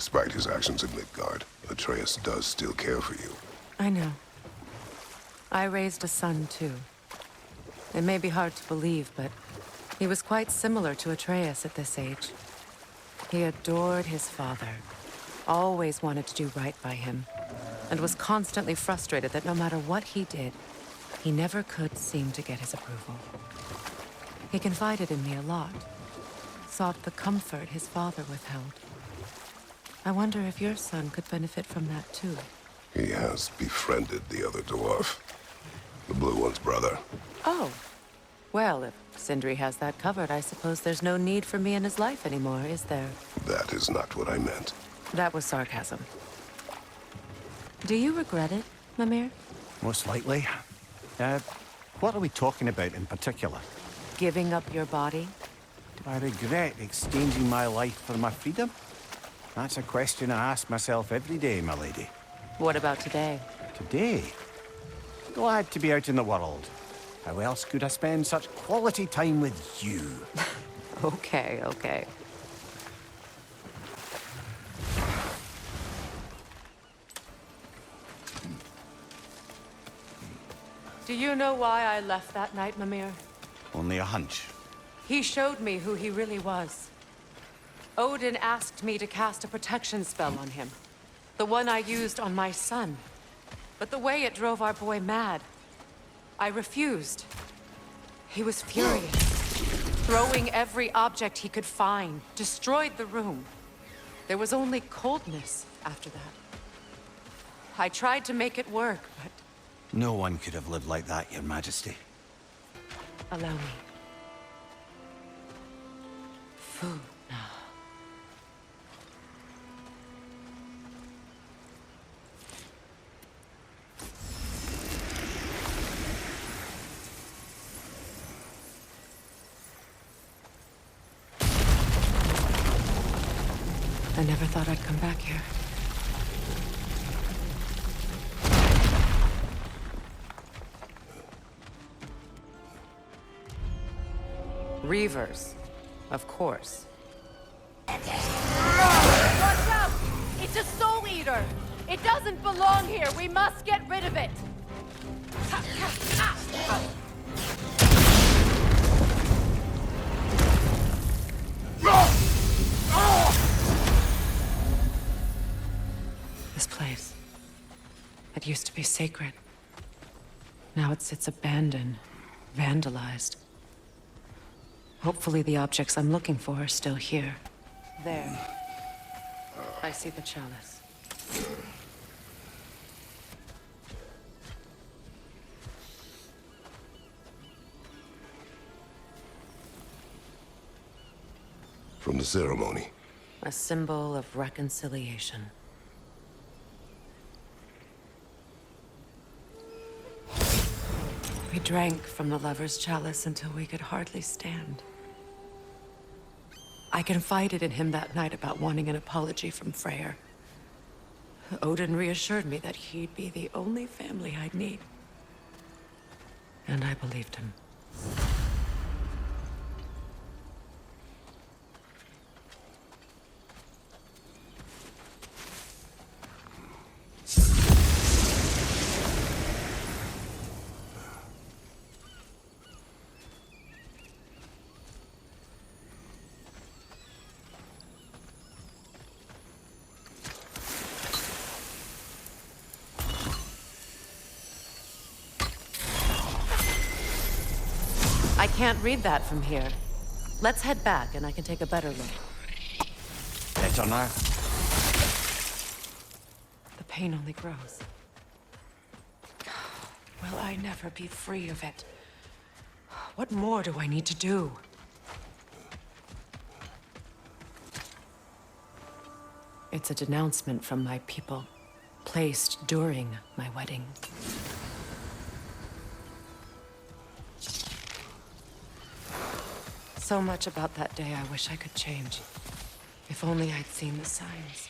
Despite his actions in Midgard, Atreus does still care for you. I know. I raised a son, too. It may be hard to believe, but he was quite similar to Atreus at this age. He adored his father, always wanted to do right by him, and was constantly frustrated that no matter what he did, he never could seem to get his approval. He confided in me a lot, sought the comfort his father withheld. I wonder if your son could benefit from that too. He has befriended the other dwarf. The blue one's brother. Oh. Well, if Sindri has that covered, I suppose there's no need for me in his life anymore, is there? That is not what I meant. That was sarcasm. Do you regret it, Mimir? Most likely. What are we talking about in particular? Giving up your body? Do I regret exchanging my life for my freedom? That's a question I ask myself every day, my lady. What about today? Today? Glad to be out in the world. How else could I spend such quality time with you? Okay, okay. Do you know why I left that night, Mimir? Only a hunch. He showed me who he really was. Odin asked me to cast a protection spell on him. The one I used on my son. But the way it drove our boy mad, I refused. He was furious, throwing every object he could find, destroyed the room. There was only coldness after that. I tried to make it work, but... No one could have lived like that, Your Majesty. Allow me. Food now. I never thought I'd come back here. Reavers, of course. Watch out! It's a soul eater! It doesn't belong here! We must get rid of it! This place. It used to be sacred. Now it sits abandoned, vandalized. Hopefully the objects I'm looking for are still here. There. I see the chalice. From the ceremony. A symbol of reconciliation. We drank from the lover's chalice until we could hardly stand. I confided in him that night about wanting an apology from Freya. Odin reassured me that he'd be the only family I'd need. And I believed him. I can't read that from here. Let's head back and I can take a better look. Better now? The pain only grows. Will I never be free of it? What more do I need to do? It's a denouncement from my people, placed during my wedding. So much about that day I wish I could change. If only I'd seen the signs.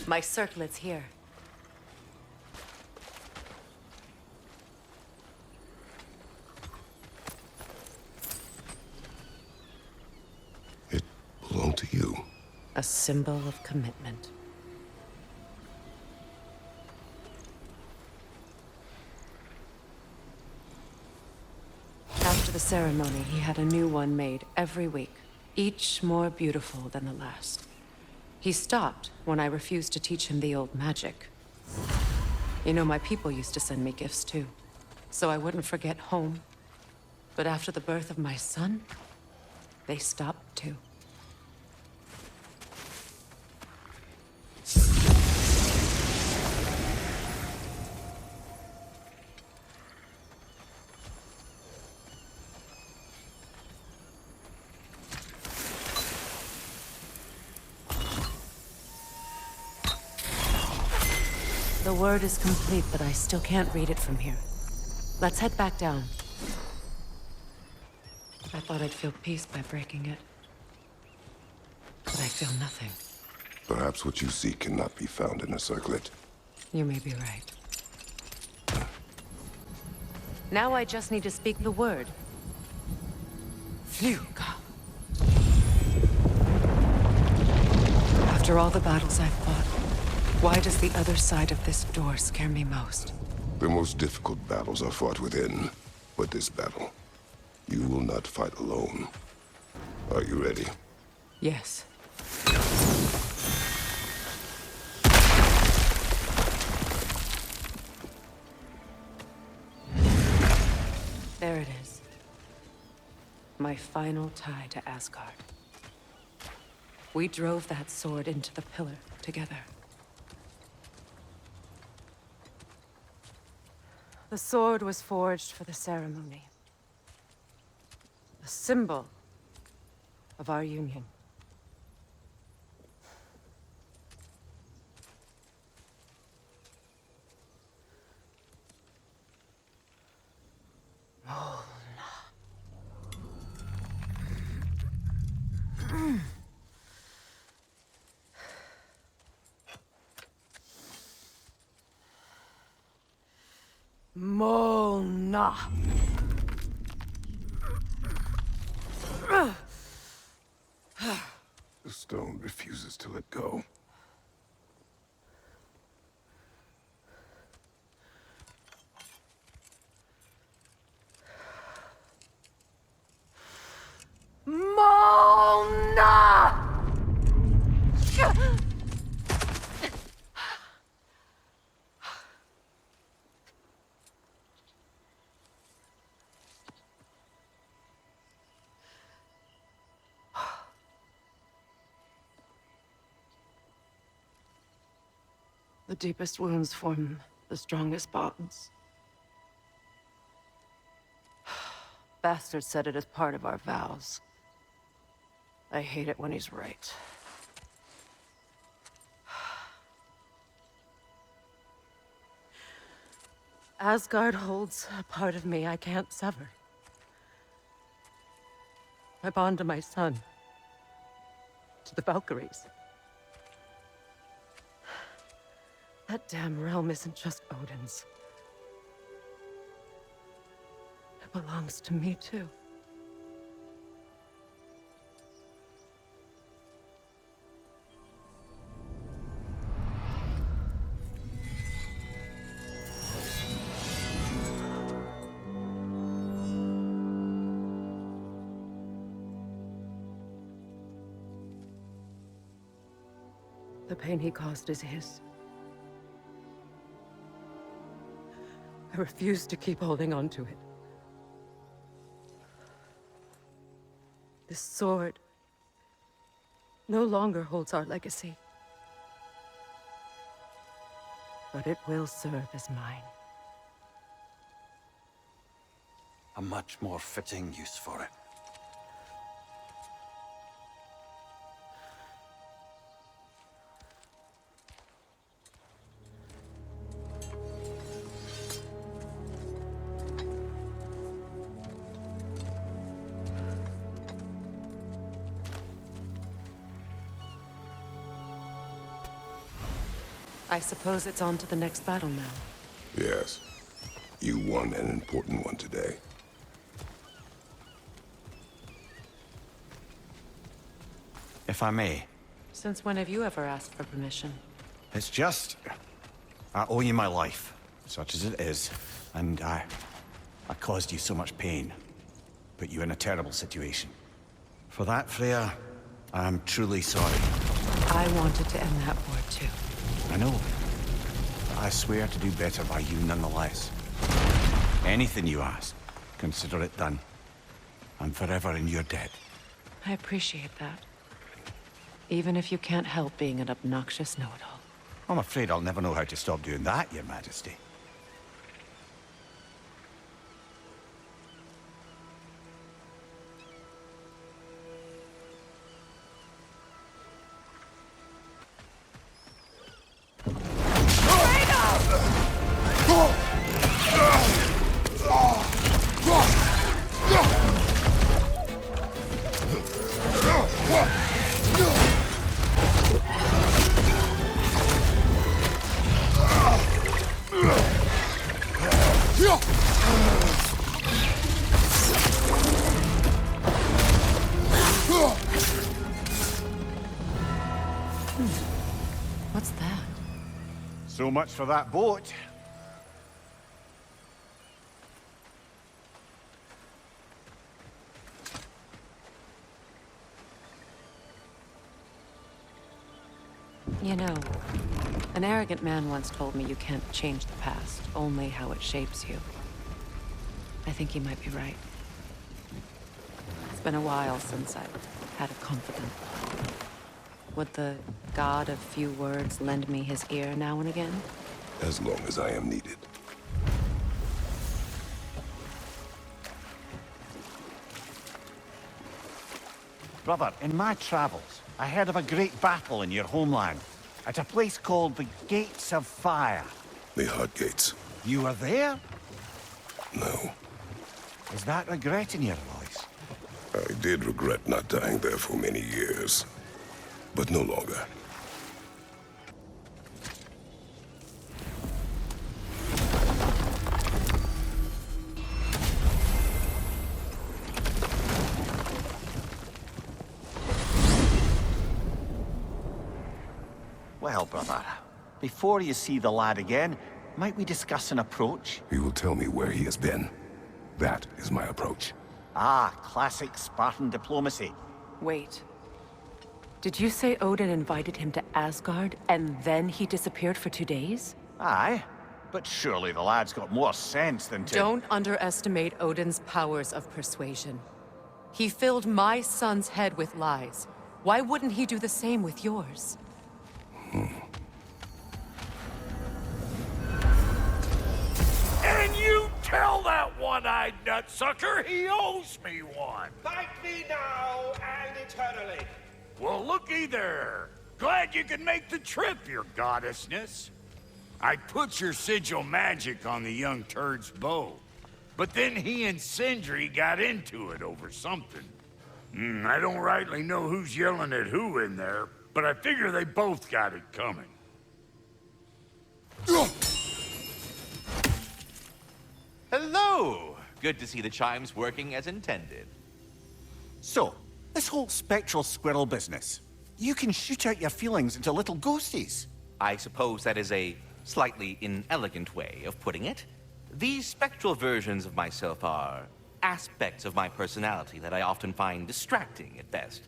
My circlet's here. A symbol of commitment. After the ceremony, he had a new one made every week, each more beautiful than the last. He stopped when I refused to teach him the old magic. You know, my people used to send me gifts too, so I wouldn't forget home. But after the birth of my son, they stopped too. The word is complete, but I still can't read it from here. Let's head back down. I thought I'd feel peace by breaking it. But I feel nothing. Perhaps what you seek cannot be found in a circlet. You may be right. Now I just need to speak the word. Phew. After all the battles I've fought, why does the other side of this door scare me most? The most difficult battles are fought within, but this battle, you will not fight alone. Are you ready? Yes. There it is. My final tie to Asgard. We drove that sword into the pillar together. The sword was forged for the ceremony. A symbol of our union. Molna. The stone refuses to let go. Molna! The deepest wounds form the strongest bonds. Bastard said it as part of our vows. I hate it when he's right. Asgard holds a part of me I can't sever. My bond to my son. To the Valkyries. That damn realm isn't just Odin's. It belongs to me, too. The pain he caused is his. I refuse to keep holding on to it. This sword no longer holds our legacy. But it will serve as mine. A much more fitting use for it. I suppose it's on to the next battle now. Yes. You won an important one today. If I may, Since when have you ever asked for permission? It's just... I owe you my life, such as it is, and I caused you so much pain. Put you in a terrible situation. For that, Freya, I'm truly sorry. I wanted to end that war too. I know. But I swear to do better by you nonetheless. Anything you ask, consider it done. I'm forever in your debt. I appreciate that. Even if you can't help being an obnoxious know-it-all. I'm afraid I'll never know how to stop doing that, Your Majesty. What's that? So much for that boat. You know, an arrogant man once told me you can't change the past, only how it shapes you. I think he might be right. It's been a while since I've had a confidant. Would the god of few words lend me his ear now and again? As long as I am needed. Brother, in my travels, I heard of a great battle in your homeland, at a place called the Gates of Fire. The Hot Gates. You were there? No. Is that regret in your voice? I did regret not dying there for many years. But no longer. Well, brother, before you see the lad again, might we discuss an approach? He will tell me where he has been. That is my approach. Ah, classic Spartan diplomacy. Wait. Did you say Odin invited him to Asgard, and then he disappeared for 2 days? Aye, but surely the lad's got more sense than to... Don't underestimate Odin's powers of persuasion. He filled my son's head with lies. Why wouldn't he do the same with yours? And you tell that one-eyed nutsucker he owes me one. Thank me now and eternally. Well, looky there. Glad you could make the trip, your goddessness. I put your sigil magic on the young turd's bow, but then he and Sindri got into it over something. I don't rightly know who's yelling at who in there, but I figure they both got it coming. Hello! Good to see the chimes working as intended. So, this whole spectral squirrel business, you can shoot out your feelings into little ghosties. I suppose that is a slightly inelegant way of putting it. These spectral versions of myself are aspects of my personality that I often find distracting at best.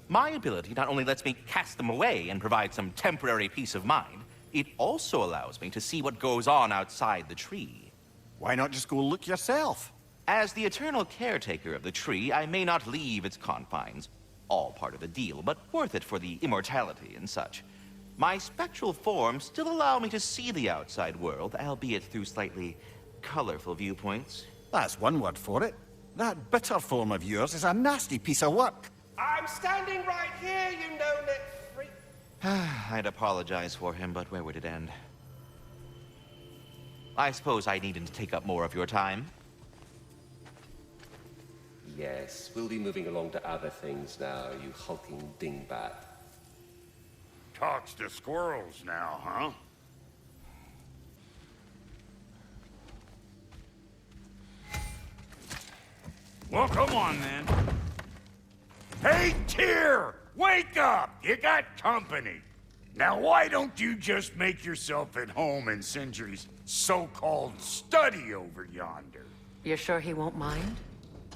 My ability not only lets me cast them away and provide some temporary peace of mind, it also allows me to see what goes on outside the tree. Why not just go look yourself? As the eternal caretaker of the tree, I may not leave its confines. All part of the deal, but worth it for the immortality and such. My spectral forms still allow me to see the outside world, albeit through slightly colorful viewpoints. That's one word for it. That bitter form of yours is a nasty piece of work. I'm standing right here, you know-it freak. I'd apologize for him, but where would it end? I suppose I needn't take up more of your time. Yes, we'll be moving along to other things now, you hulking dingbat. Talks to squirrels now, huh? Well, come on then. Hey, Tyr! Wake up! You got company. Now why don't you just make yourself at home in Sindri's so-called study over yonder? You're sure he won't mind?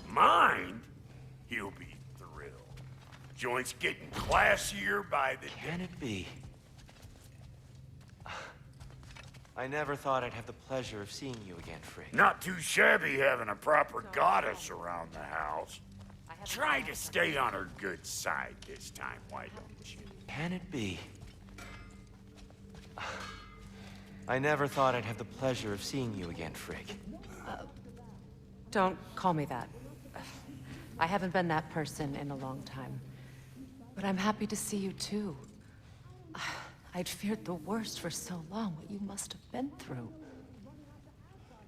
Mind? He'll be thrilled. Joint's getting classier by the Can it be? I never thought I'd have the pleasure of seeing you again, Freya. Not too shabby having a proper goddess around the house. Try to stay on her good side this time, why don't you? Can it be? I never thought I'd have the pleasure of seeing you again, Frigg. Don't call me that. I haven't been that person in a long time. But I'm happy to see you too. I'd feared the worst for so long, what you must have been through.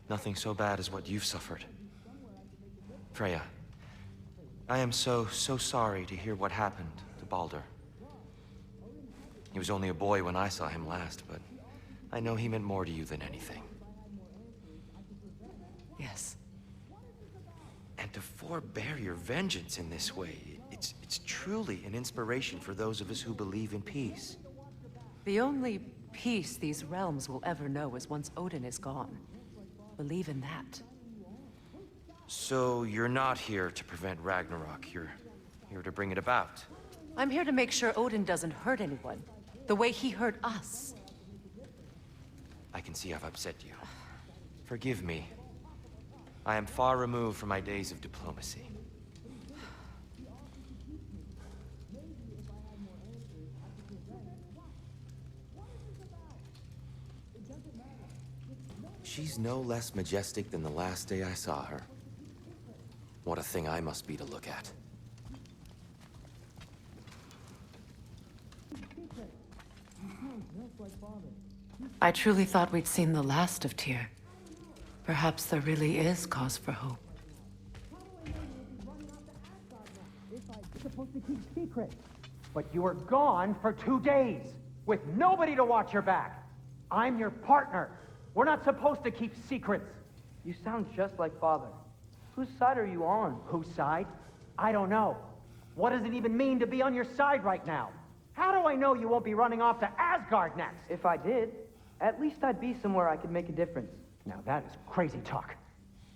Nothing so bad as what you've suffered. Freya, I am so sorry to hear what happened to Baldur. He was only a boy when I saw him last, but I know he meant more to you than anything. Yes. And to forbear your vengeance in this way, it's truly an inspiration for those of us who believe in peace. The only peace these realms will ever know is once Odin is gone. Believe in that. So you're not here to prevent Ragnarok, you're here to bring it about. I'm here to make sure Odin doesn't hurt anyone, the way he hurt us. I can see I've upset you. Forgive me. I am far removed from my days of diplomacy. She's no less majestic than the last day I saw her. What a thing I must be to look at. I truly thought we'd seen the last of Tyr. Perhaps there really is cause for hope. You're supposed to keep secret. But you were gone for 2 days, with nobody to watch your back. I'm your partner. We're not supposed to keep secrets. You sound just like Father. Whose side are you on? Whose side? I don't know. What does it even mean to be on your side right now? How do I know you won't be running off to Asgard next? If I did, at least I'd be somewhere I could make a difference. Now that is crazy talk.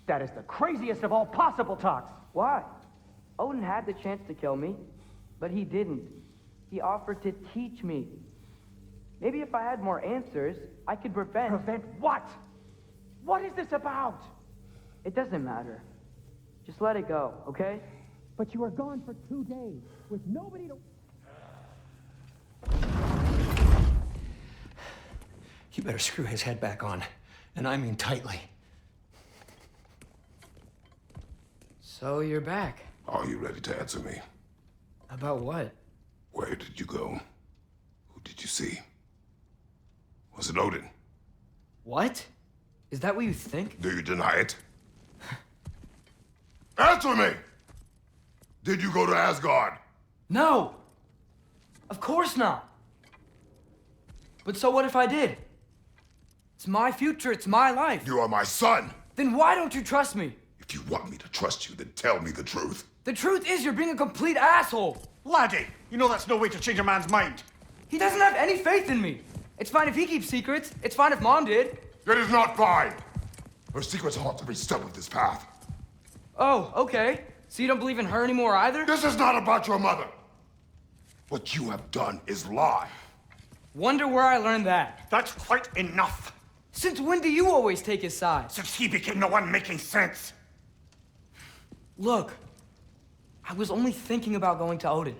That is the craziest of all possible talks. Why? Odin had the chance to kill me, but he didn't. He offered to teach me. Maybe if I had more answers, I could prevent... Prevent what? What is this about? It doesn't matter. Just let it go, okay? But you were gone for 2 days, with nobody to... You better screw his head back on, and I mean tightly. So you're back. Are you ready to answer me? About what? Where did you go? Who did you see? Was it Odin? What? Is that what you think? Do you deny it? Answer me! Did you go to Asgard? No! Of course not! But so what if I did? It's my future, it's my life. You are my son! Then why don't you trust me? If you want me to trust you, then tell me the truth. The truth is you're being a complete asshole! Laddie, you know that's no way to change a man's mind. He doesn't have any faith in me. It's fine if he keeps secrets. It's fine if Mom did. It is not fine! Her secrets ought to be stuck with this path. Oh, okay. So you don't believe in her anymore either? This is not about your mother. What you have done is lie. Wonder where I learned that. That's quite enough. Since when do you always take his side? Since he became the one making sense. Look, I was only thinking about going to Odin,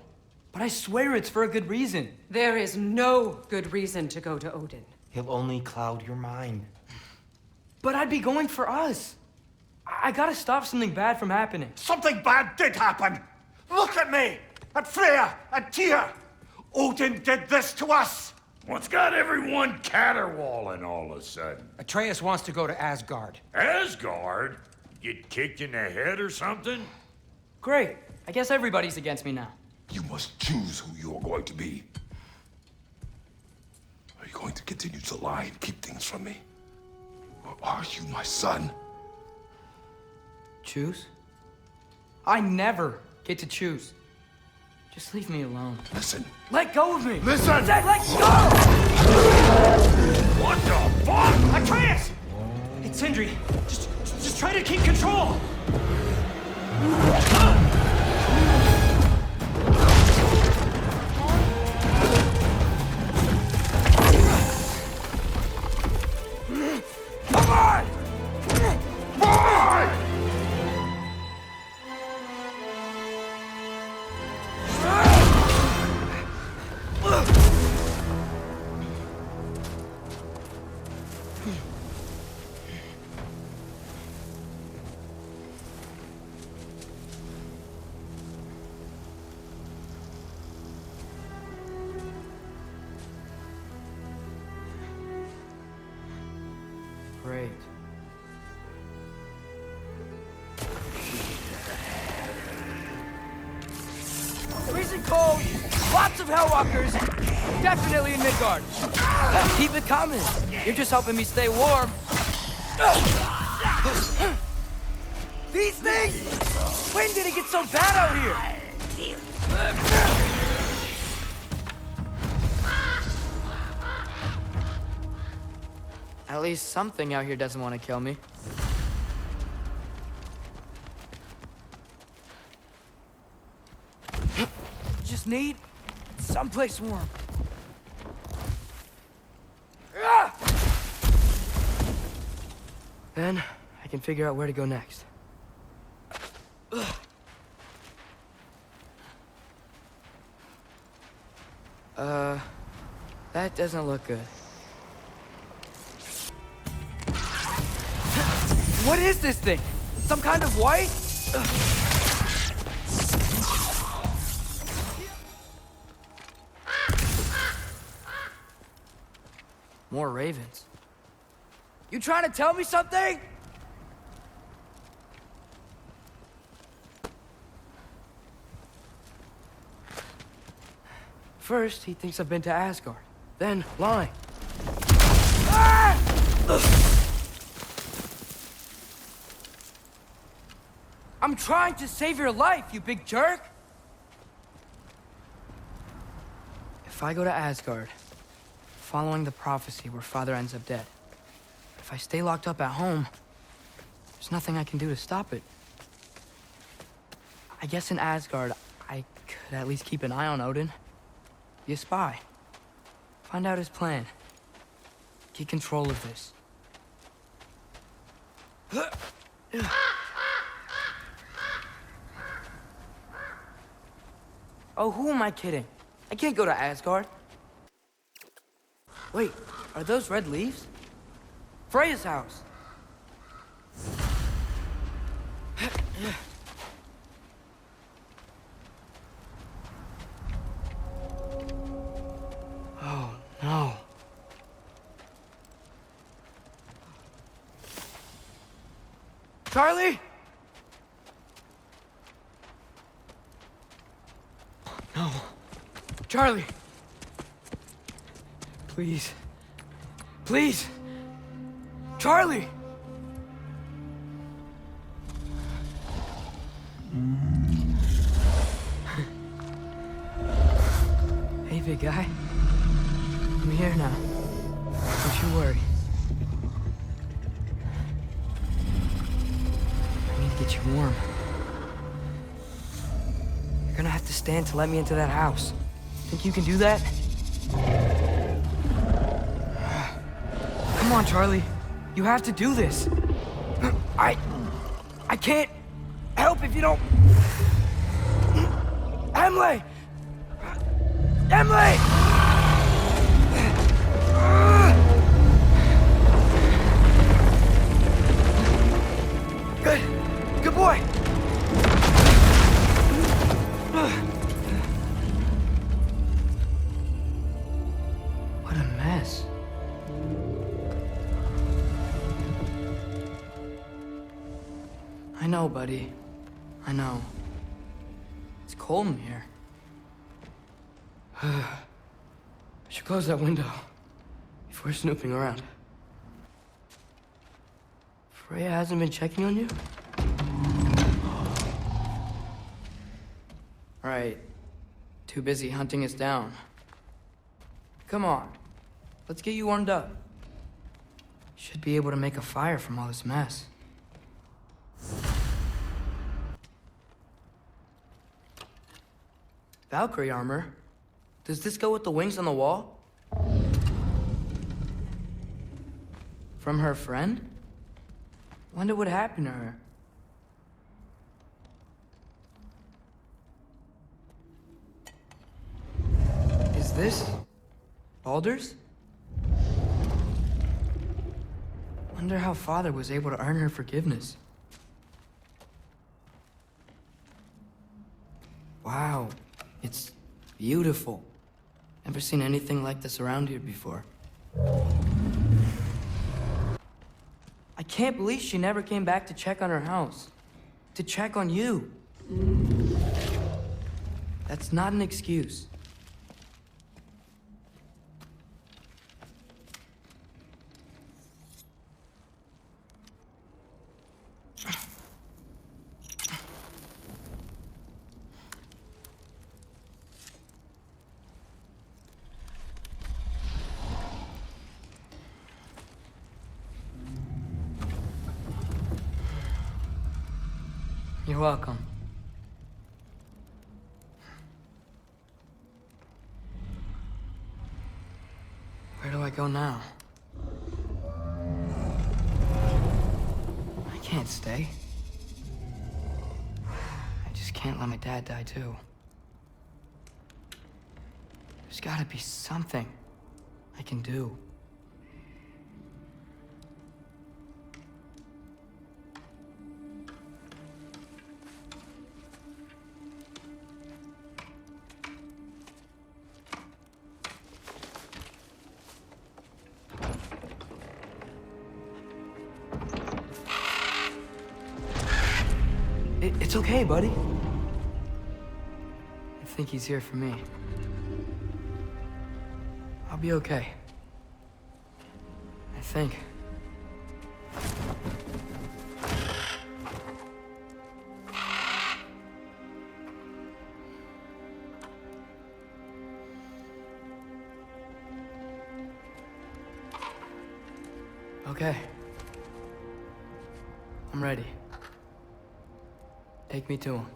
but I swear it's for a good reason. There is no good reason to go to Odin. He'll only cloud your mind. But I'd be going for us. I gotta stop something bad from happening. Something bad did happen. Look at me, at Freya, at Tyr. Odin did this to us. What's got everyone caterwauling all of a sudden? Atreus wants to go to Asgard. Asgard? Get kicked in the head or something? Great. I guess everybody's against me now. You must choose who you are going to be. Are you going to continue to lie and keep things from me? Or are you my son? Choose? I never get to choose. Just leave me alone. Listen. Let go of me! Listen! I said let go! What the fuck? Atreus! It's Sindri. Just try to keep control. Come on! Boy! Great. Freezing cold, lots of Hellwalkers, definitely in Midgard. Keep it coming. You're just helping me stay warm. These things? When did it get so bad out here? At least something out here doesn't want to kill me. Just need someplace warm. Then I can figure out where to go next. That doesn't look good. What is this thing? Some kind of white? More ravens. You trying to tell me something? First, he thinks I've been to Asgard. Then, lying. Ah! I'm trying to save your life, you big jerk! If I go to Asgard, following the prophecy where Father ends up dead, if I stay locked up at home, there's nothing I can do to stop it. I guess in Asgard, I could at least keep an eye on Odin. Be a spy. Find out his plan. Get control of this. Oh, who am I kidding? I can't go to Asgard. Wait, are those red leaves? Freya's house. Oh, no. Charlie? No. Charlie! Please. Please! Charlie! Hey, big guy. I'm here now. Don't you worry. I need to get you warm. You're gonna have to stand to let me into that house. Think you can do that? Come on, Charlie. You have to do this. I can't help if you don't... Emily! Emily! Good. Good boy. What a mess. I know, buddy. I know. It's cold in here. I should close that window before snooping around. Freya hasn't been checking on you? Right. Too busy hunting us down. Come on. Let's get you warmed up. Should be able to make a fire from all this mess. Valkyrie armor? Does this go with the wings on the wall? From her friend? Wonder what happened to her. Is this Baldur's? Wonder how Father was able to earn her forgiveness. Wow, it's beautiful. Never seen anything like this around here before. I can't believe she never came back to check on her house. To check on you. That's not an excuse. You're welcome. Where do I go now? I can't stay. I just can't let my dad die too. There's gotta be something I can do. It's okay, buddy. I think he's here for me. I'll be okay. I think. Okay. I'm ready. Take me to him.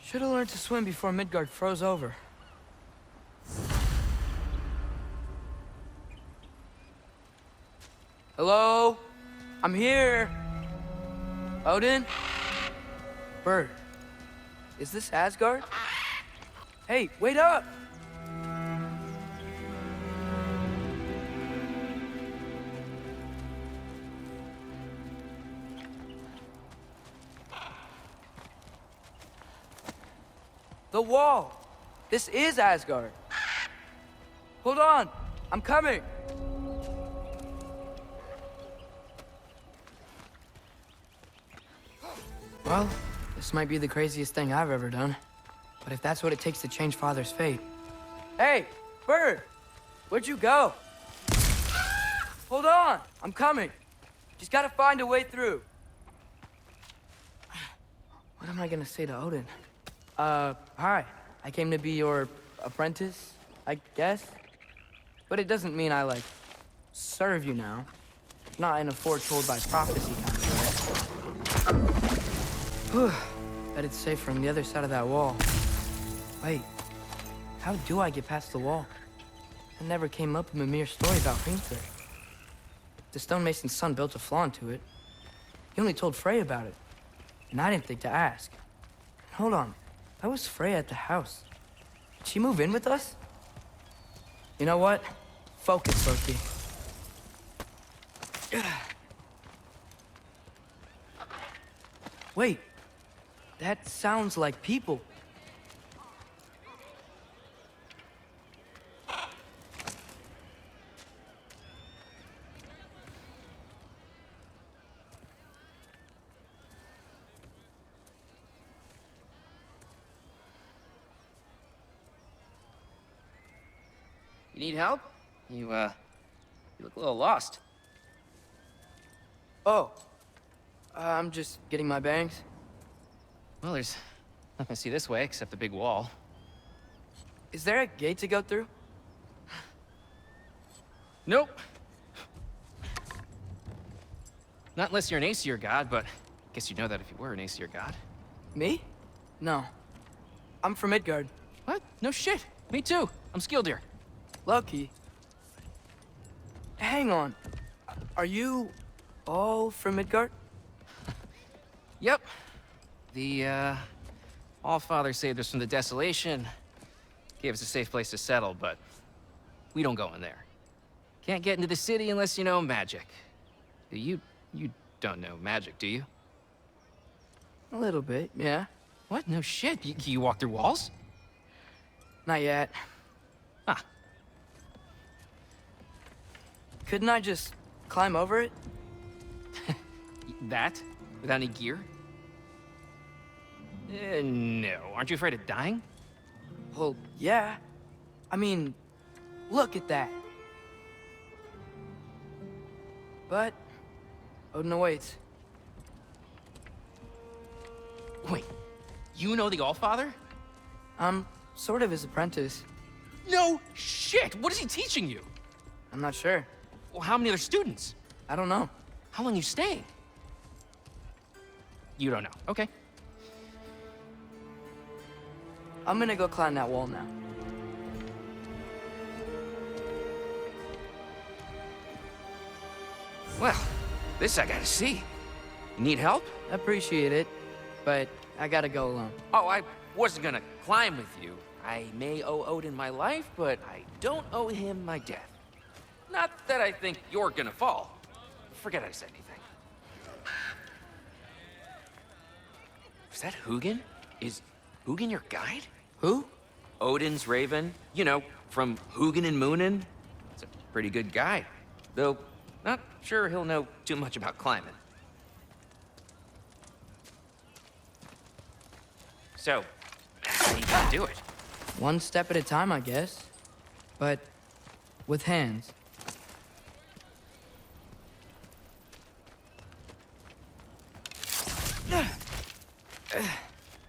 Should have learned to swim before Midgard froze over. Hello? I'm here. Odin? Bird. Is this Asgard? Hey, wait up! The wall! This is Asgard. Hold on! I'm coming! Well, this might be the craziest thing I've ever done. But if that's what it takes to change Father's fate... Hey! Bird! Where'd you go? Hold on! I'm coming! Just gotta find a way through. What am I gonna say to Odin? Hi. I came to be your apprentice, I guess. But it doesn't mean I, like, serve you now. Not in a foretold by prophecy kind of way. Bet it's safe from the other side of that wall. Wait, how do I get past the wall? It never came up in Mimir's story about Hringthur. The stonemason's son built a flaw into it. He only told Freya about it, and I didn't think to ask. Hold on, why was Freya at the house? Did she move in with us? You know what? Focus, Loki. Wait, that sounds like people. You need help? You look a little lost. Oh, I'm just getting my bangs. Well, there's nothing to see this way except the big wall. Is there a gate to go through? Nope. Not unless you're an Aesir god, but I guess you'd know that if you were an Aesir god. Me? No. I'm from Midgard. What? No shit. Me too. I'm Skildir. Loki. Hang on. Are you all from Midgard? Yep. The, All-Father saved us from the desolation. Gave us a safe place to settle, but we don't go in there. Can't get into the city unless you know magic. You don't know magic, do you? A little bit, yeah. What? No shit. Can you walk through walls? Not yet. Ah. Couldn't I just climb over it? That? Without any gear? No. Aren't you afraid of dying? Well, yeah. I mean, look at that. But Odin awaits. Wait, you know the All-Father? I'm sort of his apprentice. No shit! What is he teaching you? I'm not sure. Well, how many other students? I don't know. How long you staying? You don't know. Okay. I'm gonna go climb that wall now. Well, this I gotta see. You need help? Appreciate it, but I gotta go alone. Oh, I wasn't gonna climb with you. I may owe Odin my life, but I don't owe him my death. Not that I think you're gonna fall. Forget I said anything. Is that Hugin? Is Hugin your guide? Who? Odin's raven. You know, from Hugin and Moonin. It's a pretty good guide. Though, not sure he'll know too much about climbing. So, how you gonna do it? One step at a time, I guess. But with hands.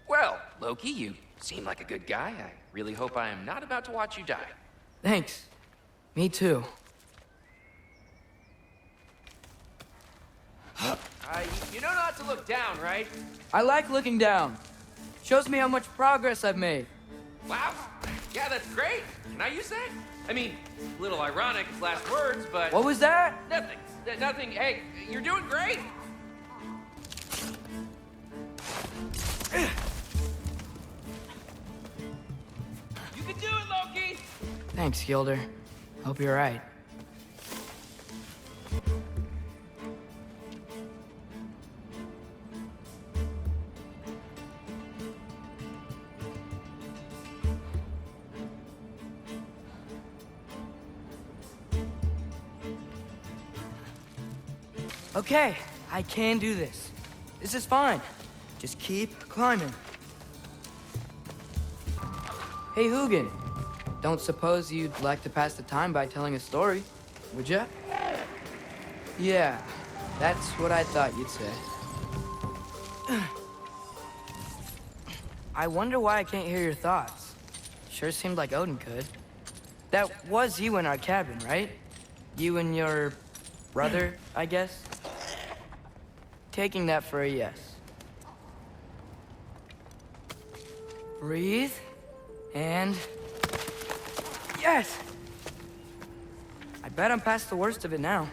Well, Loki, you seem like a good guy. I really hope I am not about to watch you die. Thanks. Me too. You know not to look down, right? I like looking down. Shows me how much progress I've made. Wow. Yeah, that's great. Can I use that? I mean, a little ironic, it's last words, but... What was that? Nothing. Nothing. Hey, you're doing great. You can do it, Loki! Thanks, Gilder. Hope you're right. Okay, I can do this. This is fine. Just keep climbing. Hey, Hugin. Don't suppose you'd like to pass the time by telling a story, would ya? Yeah, that's what I thought you'd say. I wonder why I can't hear your thoughts. Sure seemed like Odin could. That was you in our cabin, right? You and your brother, I guess? Taking that for a yes. Breathe. And... yes! I bet I'm past the worst of it now.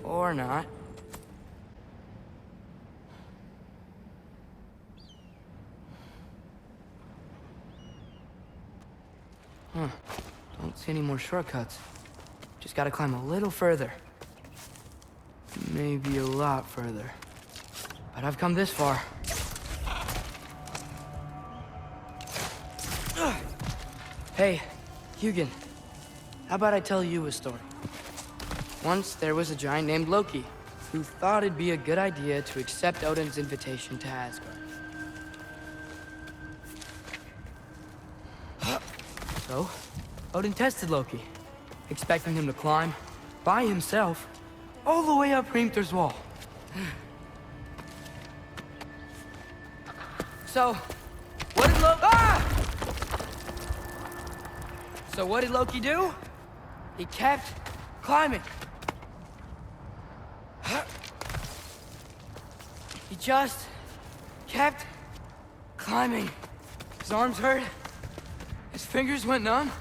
Or not. Huh. Don't see any more shortcuts. Just gotta climb a little further. Maybe a lot further. But I've come this far. Hey, Hugin. How about I tell you a story? Once there was a giant named Loki who thought it'd be a good idea to accept Odin's invitation to Asgard. So, Odin tested Loki, expecting him to climb by himself all the way up Hrimthur's wall. So, what did Loki do? He kept climbing. He just kept climbing. His arms hurt. His fingers went numb.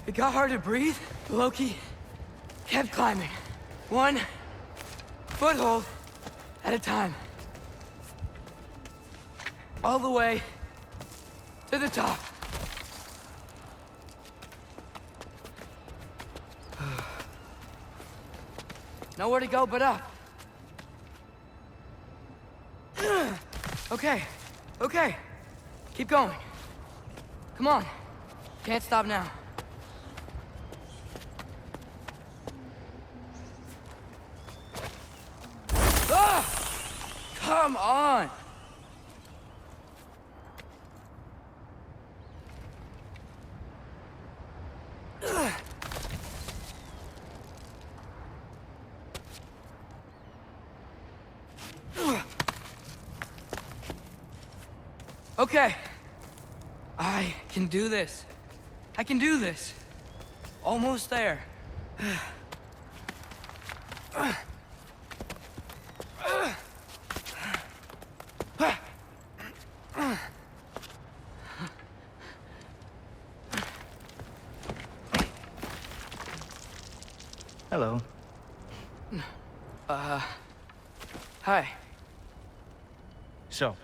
It got hard to breathe. Loki kept climbing. One foothold at a time. All the way to the top. Nowhere to go but up. Okay, okay. Keep going. Come on. Can't stop now. Ah! Come on! Okay. I can do this. I can do this. Almost there. Hello. Hi. So,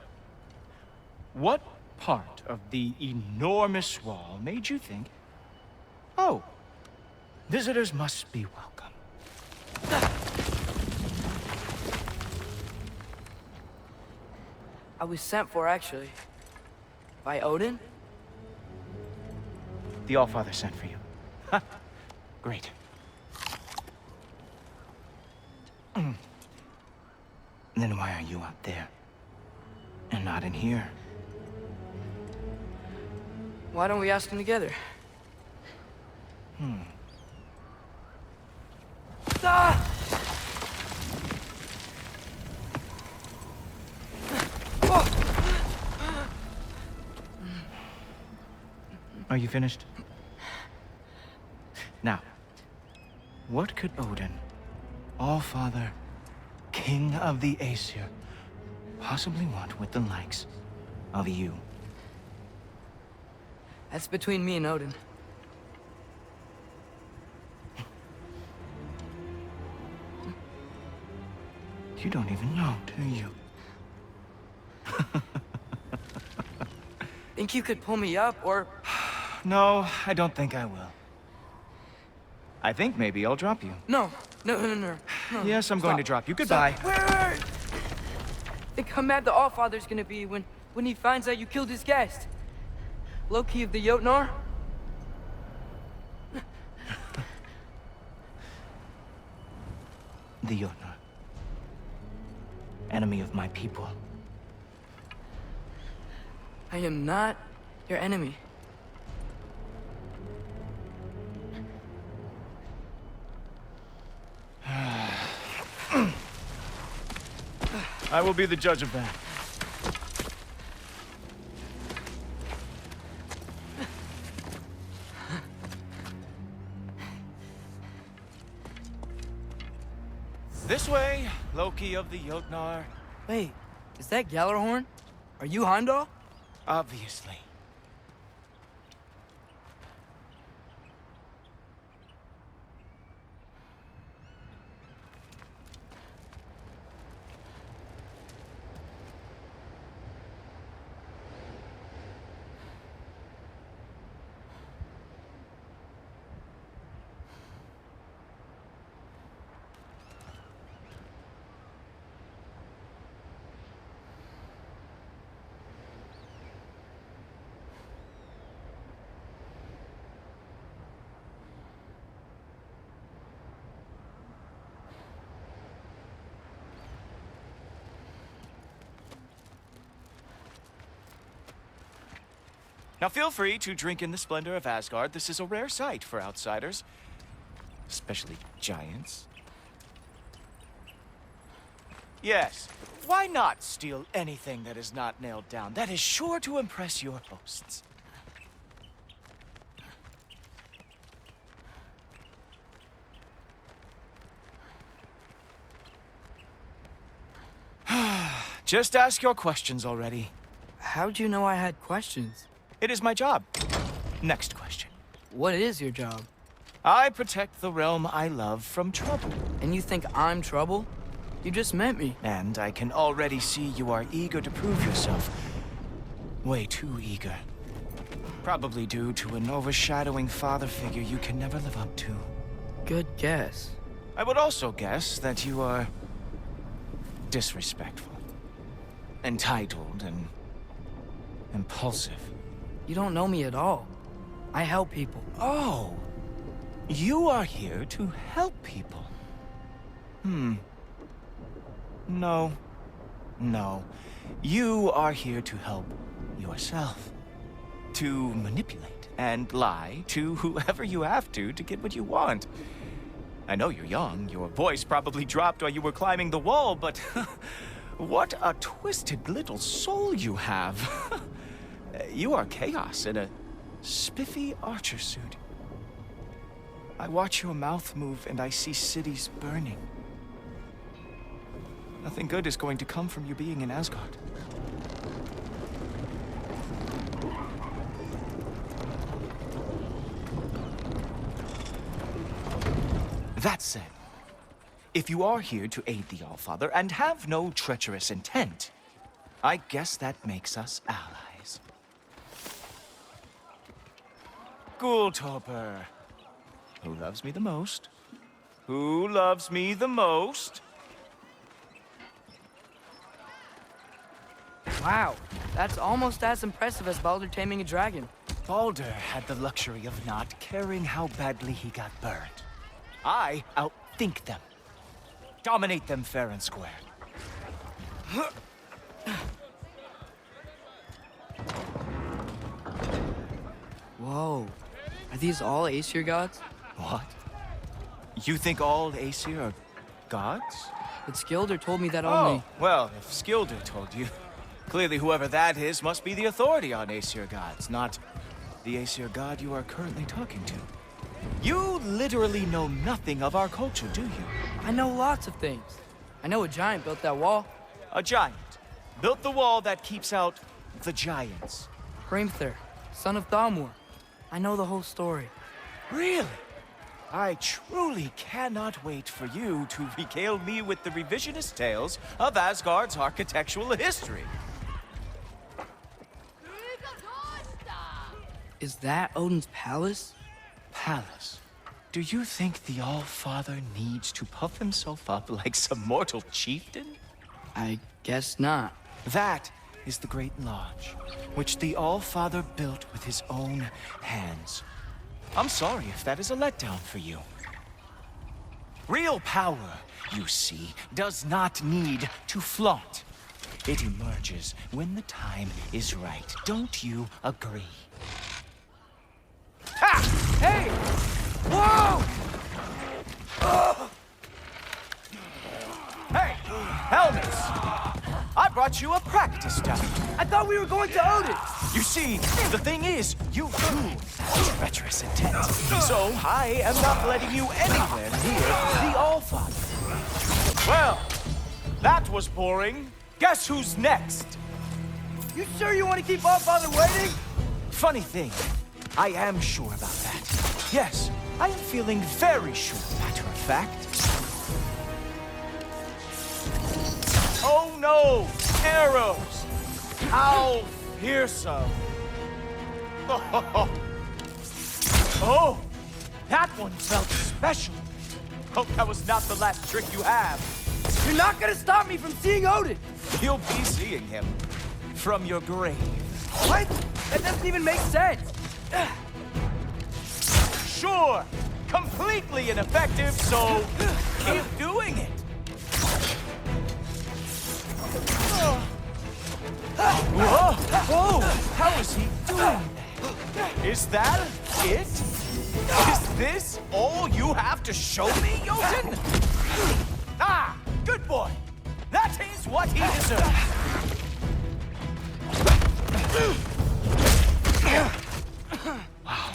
what part of the enormous wall made you think, oh, visitors must be welcome? I was sent for, actually. By Odin? The Allfather sent for you. Ha! Great. Then why are you out there? And not in here? Why don't we ask them together? Ah! Are you finished? Now, what could Odin, Allfather, King of the Aesir, possibly want with the likes of you? That's between me and Odin. You don't even know, do you? Think you could pull me up, or... No, I don't think I will. I think maybe I'll drop you. No. Yes, I'm going to drop you. Goodbye. Wait. Think how mad the Allfather's gonna be when he finds out you killed his guest. Loki of the Jotnar? The Jotnar. Enemy of my people. I am not your enemy. I will be the judge of that. This way, Loki of the Jotnar. Wait, is that Gjallarhorn? Are you Heimdall? Obviously. Now feel free to drink in the splendor of Asgard. This is a rare sight for outsiders, especially giants. Yes, why not steal anything that is not nailed down? That is sure to impress your hosts. Just ask your questions already. How'd you know I had questions? It is my job. Next question. What is your job? I protect the realm I love from trouble. And you think I'm trouble? You just met me. And I can already see you are eager to prove yourself. Way too eager. Probably due to an overshadowing father figure you can never live up to. Good guess. I would also guess that you are disrespectful, entitled, and impulsive. You don't know me at all. I help people. Oh, you are here to help people. No. You are here to help yourself. To manipulate and lie to whoever you have to get what you want. I know you're young. Your voice probably dropped while you were climbing the wall, but what a twisted little soul you have. You are chaos in a spiffy archer suit. I watch your mouth move and I see cities burning. Nothing good is going to come from you being in Asgard. That said, if you are here to aid the Allfather and have no treacherous intent, I guess that makes us allies. Ghoultoper. Who loves me the most? Who loves me the most? Wow, that's almost as impressive as Baldur taming a dragon. Baldur had the luxury of not caring how badly he got burned. I outthink them. Dominate them fair and square. Whoa. Are these all Aesir gods? What? You think all Aesir are gods? But Skilder told me that only... Oh, well, if Skilder told you, clearly whoever that is must be the authority on Aesir gods, not the Aesir god you are currently talking to. You literally know nothing of our culture, do you? I know lots of things. I know a giant built that wall. A giant built the wall that keeps out the giants. Hrimthur, son of Thamur. I know the whole story. Really? I truly cannot wait for you to regale me with the revisionist tales of Asgard's architectural history. Is that Odin's palace? Palace? Do you think the All-Father needs to puff himself up like some mortal chieftain? I guess not. That is the Great Lodge, which the All-Father built with his own hands. I'm sorry if that is a letdown for you. Real power, you see, does not need to flaunt. It emerges when the time is right. Don't you agree? Ha! Hey! Whoa! Hey! Helmets! I brought you a practice time. I thought we were going to Odin! You see, the thing is, you too have treacherous intent. So I am not letting you anywhere near the All-Father. Well, that was boring. Guess who's next? You sure you want to keep Allfather waiting? Funny thing, I am sure about that. Yes, I am feeling very sure, matter of fact. Oh no! Arrows! How fearsome! Oh! That one felt special! Hope that was not the last trick you have. You're not gonna stop me from seeing Odin! You'll be seeing him from your grave. What? That doesn't even make sense! Sure! Completely ineffective, so keep doing it! Whoa! Whoa! How is he doing that? Is that it? Is this all you have to show me, Jotun? Ah! Good boy! That is what he deserves! Wow.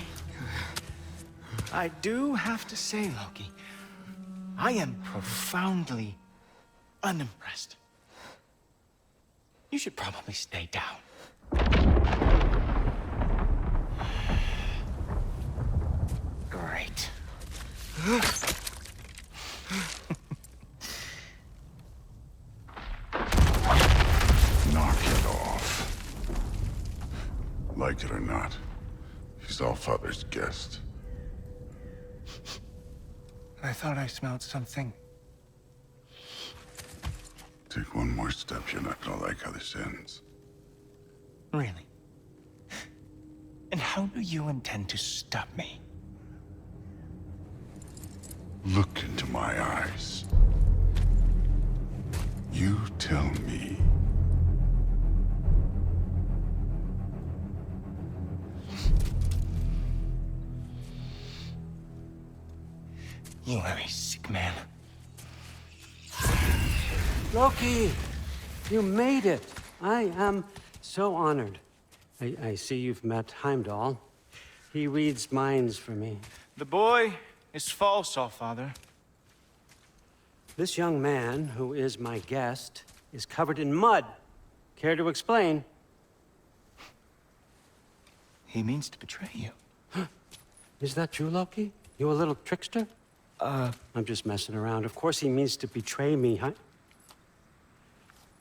I do have to say, Loki, I am profoundly unimpressed. You should probably stay down. Great. Knock it off. Like it or not, he's Allfather's guest. I thought I smelled something. Take one more step, you're not gonna like how this ends. Really? And how do you intend to stop me? Look into my eyes. You tell me. You are a sick man. Loki, you made it. I am so honored. I see you've met Heimdall. He reads minds for me. The boy is false, Allfather. This young man, who is my guest, is covered in mud. Care to explain? He means to betray you. Is that true, Loki? You a little trickster? I'm just messing around. Of course he means to betray me, huh?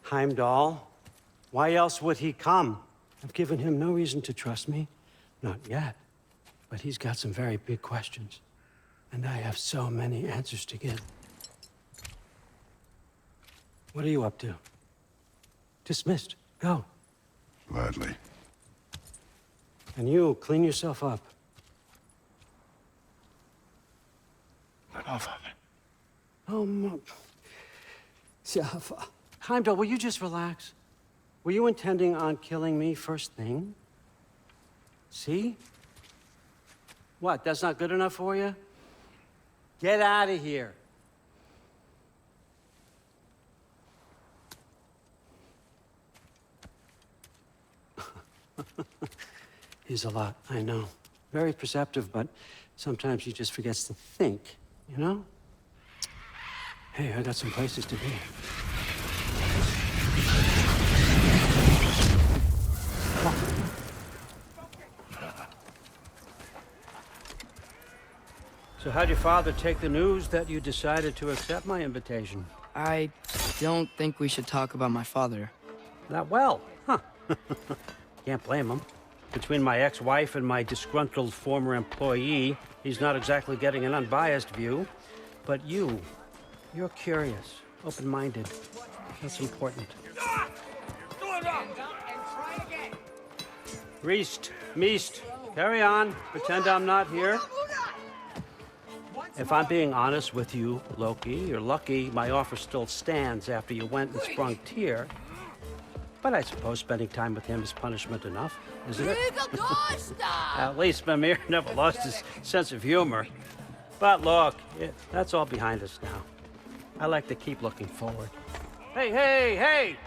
Heimdall, why else would he come? I've given him no reason to trust me. Not yet. But he's got some very big questions. And I have so many answers to give. What are you up to? Dismissed. Go. Gladly. And you, clean yourself up. But Allfather. Oh, Heimdall, will you just relax? Were you intending on killing me first thing? See? What, that's not good enough for you? Get out of here. He's a lot, I know. Very perceptive, but sometimes he just forgets to think, you know? Hey, I got some places to be. So how'd your father take the news that you decided to accept my invitation? I don't think we should talk about my father. Not well, huh? Can't blame him. Between my ex-wife and my disgruntled former employee, he's not exactly getting an unbiased view. But you're curious, open-minded. That's important. Reist, Meest, carry on. Pretend I'm not here. If I'm being honest with you, Loki, you're lucky my offer still stands after you went and sprung Tyr. But I suppose spending time with him is punishment enough, isn't it? At least Mimir never lost his sense of humor. But look, that's all behind us now. I like to keep looking forward. Hey!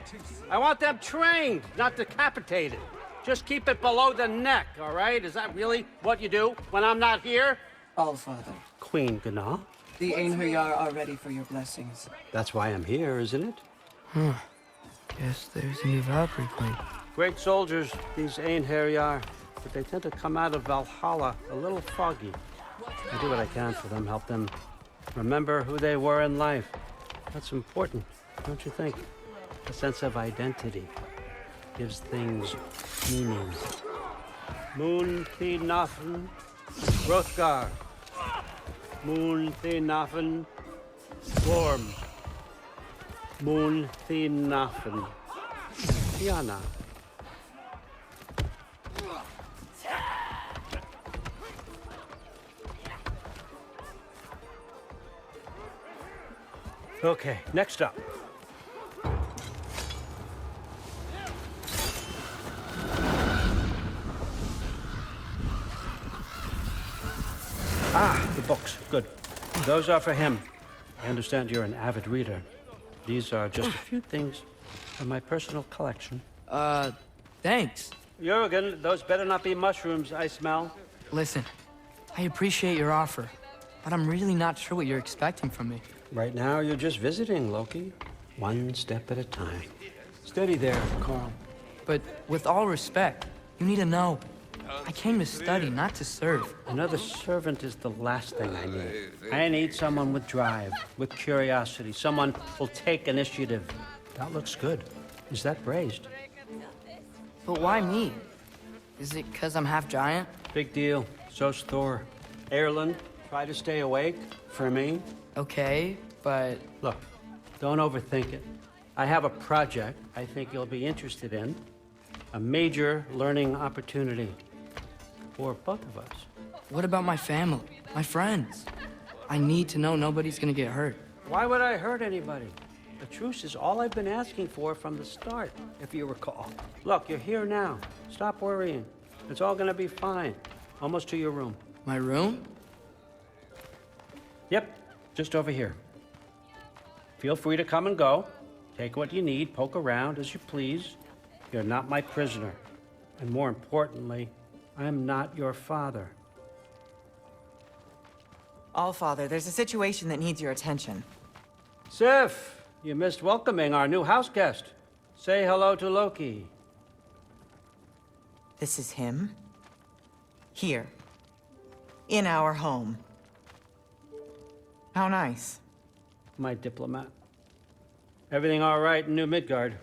I want them trained, not decapitated. Just keep it below the neck, all right? Is that really what you do when I'm not here? Allfather. Queen Gná, The Einherjar are ready for your blessings. That's why I'm here, isn't it? Huh. Guess there's a new Valkyrie queen. Great soldiers, these Einherjar, but they tend to come out of Valhalla a little foggy. I do what I can for them, help them remember who they were in life. That's important, don't you think? A sense of identity gives things meaning. Moon the Nafen, Hrothgar. Moon the Nafen, Storm. Moon the Nafen, Tiana. Okay, next up. Ah, the books. Good. Those are for him. I understand you're an avid reader. These are just a few things from my personal collection. Thanks. Jurgen, those better not be mushrooms I smell. Listen, I appreciate your offer, but I'm really not sure what you're expecting from me. Right now, you're just visiting, Loki. One step at a time. Steady there, Carl. But with all respect, you need to know. I came to study, not to serve. Another servant is the last thing I need. I need someone with drive, with curiosity, someone who'll take initiative. That looks good. Is that braised? But why me? Is it because I'm half giant? Big deal. So's Thor. Erland, try to stay awake for me. Okay, but... Look, don't overthink it. I have a project I think you'll be interested in. A major learning opportunity. For both of us. What about my family? My friends? I need to know nobody's gonna get hurt. Why would I hurt anybody? The truce is all I've been asking for from the start, if you recall. Look, you're here now. Stop worrying. It's all gonna be fine. Almost to your room. My room? Yep, just over here. Feel free to come and go. Take what you need, poke around as you please. You're not my prisoner. And more importantly, I'm not your father. Allfather, there's a situation that needs your attention. Sif, you missed welcoming our new house guest. Say hello to Loki. This is him? Here. In our home. How nice. My diplomat. Everything all right in New Midgard?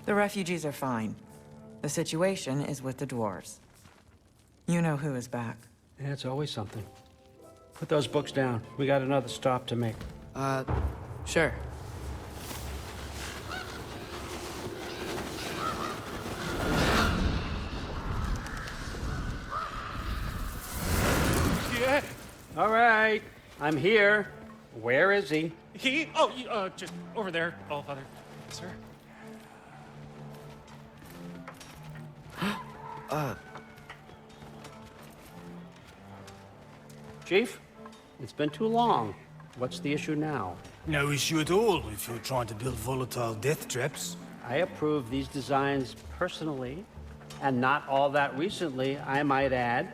The refugees are fine. The situation is with the dwarves. You know who is back. Yeah, it's always something. Put those books down. We got another stop to make. Sure. Yeah. All right. I'm here. Where is he? He? Oh, just over there, Allfather. Sir? Chief, it's been too long. What's the issue now? No issue at all if you're trying to build volatile death traps. I approve these designs personally, and not all that recently, I might add.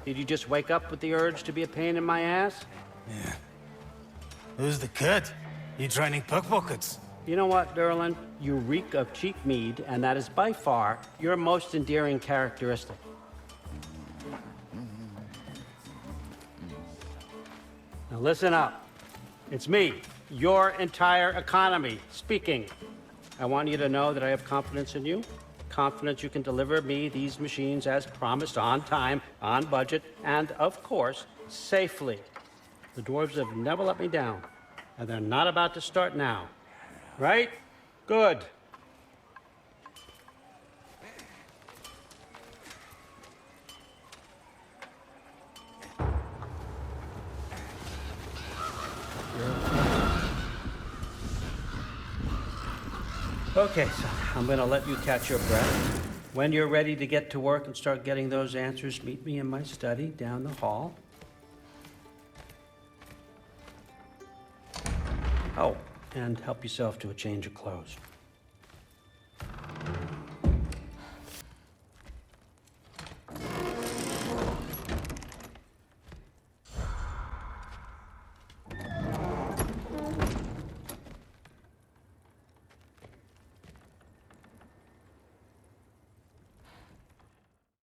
Did you just wake up with the urge to be a pain in my ass? Yeah. Who's the cut? You training pickpockets? You know what, Derlin? You reek of cheap mead, and that is by far your most endearing characteristic. Now listen up. It's me, your entire economy, speaking. I want you to know that I have confidence in you. Confidence you can deliver me these machines as promised, on time, on budget, and of course, safely. The dwarves have never let me down, and they're not about to start now. Right? Good. Okay, so I'm gonna let you catch your breath. When you're ready to get to work and start getting those answers, meet me in my study down the hall. Oh, and help yourself to a change of clothes.